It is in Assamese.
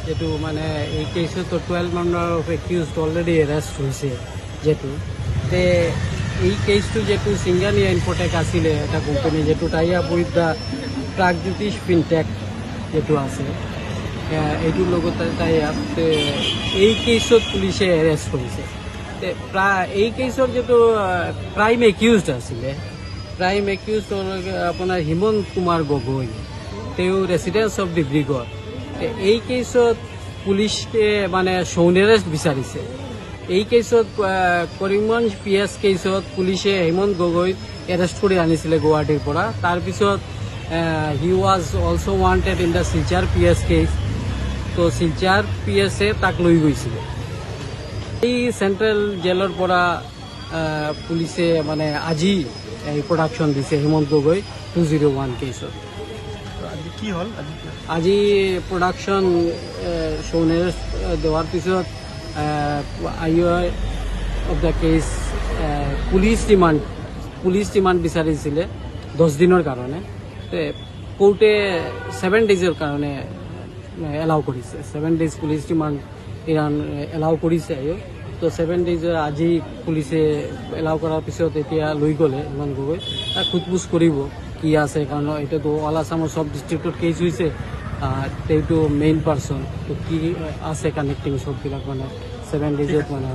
যেটো মানে এই কেছত 12 member of accused already arrest হয়েছে যেটো তে এই কেসটো যেটো সিঙ্গানিয়া ইনফোটেক আছিলে এটা কোম্পানি যেটো tie up with the Pragjyotisha fintech যেটো আছে এইটোৰ লগত টাই আপ এই কেছত পুলিচে এৰেষ্ট কৰিছে এই কেছৰ যেটো প্ৰাইম একিউজড আছিলে প্ৰাইম একিউজড আপোনাৰ হিমন্ত কুমাৰ গগৈ তেওঁ ৰেচিডেন্স অফ ডিব্ৰুগড় এই কেছত পুলিচে মানে শৌন এৰেষ্ট বিচাৰিছে এই কেছত কৰিমগঞ্জ PS কেছত পুলিচে হিমন্ত গগৈক এৰেষ্ট কৰি আনিছিলে গুৱাহাটীৰ পৰা তাৰপিছত he was also' wanted in the Silchar PS case তো শিলচৰ PSে তাক লৈ গৈছিলে এই সেন্ট্ৰেল জেলৰ পৰা পুলিচে মানে আজি এই প্ৰডাকশ্যন দিছে হিমন্ত গগৈ 201 কেছত কি হল আজি প্ৰডাকশ্যন শৌন এৰেষ্ট দেওয়াৰ পিছত IOI of the case police demand বিচাৰিছিলে 10 দিনৰ কাৰণে কোৰ্টে 7 ডেজৰ কাৰণে এলাউ কৰিছে 7 ডেজ পুলিচ ডিমাণ্ড এলাউ কৰিছে তো 7 ডেজৰ আজি পুলিচে এলাউ কৰাৰ পিছত এতিয়া লৈ গ'লে হিমন্ত গগৈ তাক সোধপোছ কৰিব কি আছে কাৰণ এতিয়াতো অল আছামৰ সব ডিষ্ট্ৰিক্টত কেছ হৈছে তেওঁটো মেইন পাৰ্চন তো কি আছে কানেক্টিং সববিলাক মানে 7 ডেজত মানে